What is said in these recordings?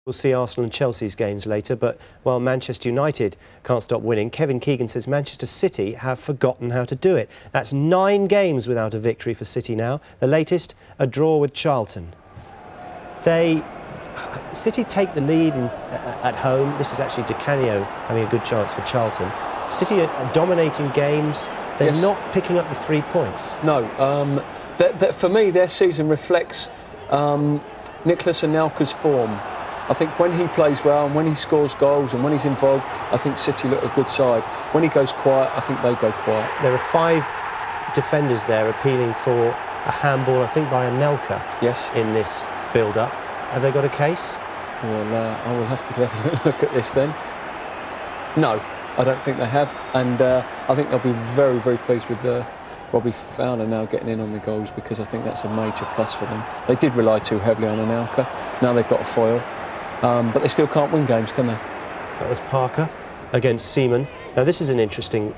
We'll see Arsenal and Chelsea's games later, but while Manchester United can't stop winning, Kevin Keegan says Manchester City have forgotten how to do it. That's 9 games without a victory for City now. The latest, a draw with Charlton. City take the lead at home. This is actually Canio having a good chance for Charlton. City are dominating games. They're not picking up the 3 points. No. For me, their season reflects Nicolas Anelka's form. I think when he plays well and when he scores goals and when he's involved, I think City look a good side. When he goes quiet, I think they go quiet. There are 5 defenders there appealing for a handball, I think, by Anelka in this build-up. Have they got a case? Well, I will have to look at this then. No, I don't think they have. And I think they'll be very, very pleased with Robbie Fowler now getting in on the goals, because I think that's a major plus for them. They did rely too heavily on Anelka. Now they've got a foil. But they still can't win games, can they? That was Parker against Seaman. Now this is an interesting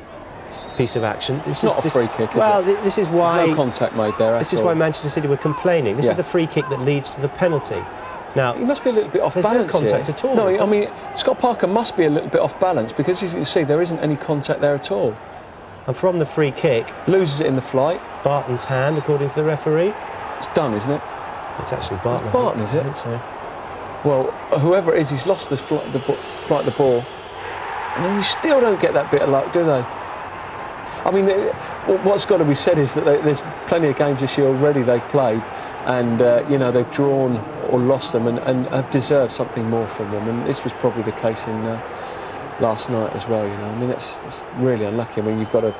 piece of action. It's not a free kick, is it? Well, this is why... There's no contact made there. This is why Manchester City were complaining. This is the free kick that leads to the penalty. Now, he must be a little bit off balance. There's no contact at all. No, I mean, Scott Parker must be a little bit off balance, because as you can see, there isn't any contact there at all. And from the free kick... Loses it in the flight. Barton's hand, according to the referee. It's done, isn't it? It's actually Barton. It's Barton, is it? I think so. Well, whoever it is, he's lost the flight of the ball. And then you still don't get that bit of luck, do they? I mean, what's got to be said is that there's plenty of games this year already they've played, and you know, they've drawn or lost them and have deserved something more from them. And this was probably the case in last night as well. You know, I mean, it's really unlucky. I mean, you've got a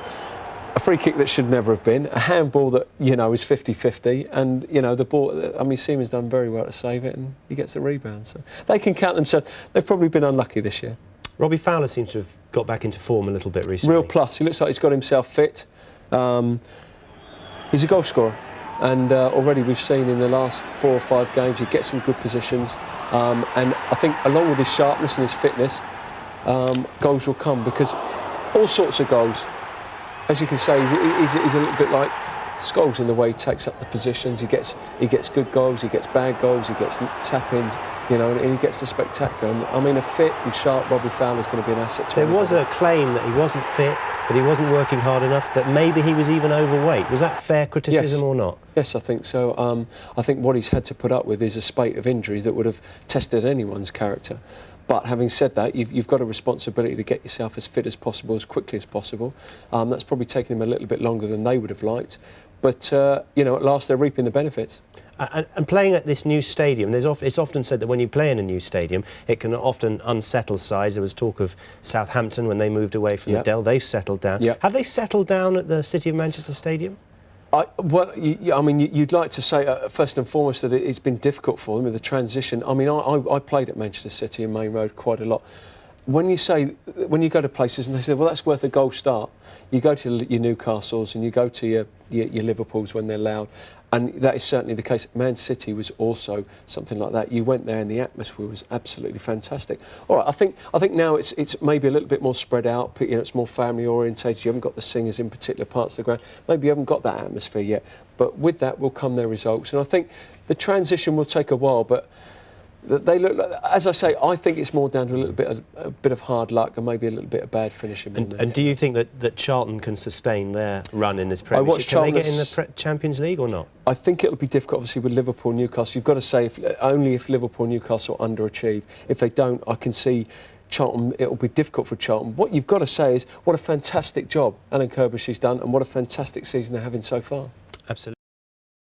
free kick that should never have been, a handball that, you know, is 50-50, and, you know, the ball, I mean, Seaman's done very well to save it, and he gets the rebound. So they can count themselves. They've probably been unlucky this year. Robbie Fowler seems to have got back into form a little bit recently. Real plus. He looks like he's got himself fit. He's a goal scorer, and already we've seen in the last 4 or 5 games he gets in good positions, and I think along with his sharpness and his fitness, goals will come, because all sorts of goals. As you can say, he's a little bit like Scholes in the way he takes up the positions. He gets good goals, he gets bad goals, he gets tap-ins, you know, and he gets the spectacular. And, I mean, a fit and sharp Robbie Fowler is going to be an asset to There was a claim that he wasn't fit, that he wasn't working hard enough, that maybe he was even overweight. Was that fair criticism or not? Yes, I think so. I think what he's had to put up with is a spate of injuries that would have tested anyone's character. But having said that, you've got a responsibility to get yourself as fit as possible, as quickly as possible. That's probably taken him a little bit longer than they would have liked. But, you know, at last they're reaping the benefits. And playing at this new stadium, it's often said that when you play in a new stadium, it can often unsettle sides. There was talk of Southampton when they moved away from the Dell. They've settled down. Have they settled down at the City of Manchester Stadium? Well, I mean, you'd like to say, first and foremost, that it's been difficult for them with the transition. I mean, I played at Manchester City and Main Road quite a lot. When you go to places and they say, well, that's worth a goal start, you go to your Newcastles and you go to your Liverpools when they're loud, and that is certainly the case. Man City was also something like that. You went there and the atmosphere was absolutely fantastic. All right, I think now it's maybe a little bit more spread out. You know, it's more family orientated. You haven't got the singers in particular parts of the ground. Maybe you haven't got that atmosphere yet. But with that will come their results. And I think the transition will take a while, but they look like, as I say, I think it's more down to a bit of hard luck and maybe a little bit of bad finishing. And do you think that Charlton can sustain their run in this Premiership? Can they get in the Champions League or not? I think it'll be difficult, obviously, with Liverpool and Newcastle. You've got to say only if Liverpool and Newcastle underachieve. If they don't, I can see Charlton, it'll be difficult for Charlton. What you've got to say is what a fantastic job Alan Kirbishy's done and what a fantastic season they're having so far. Absolutely.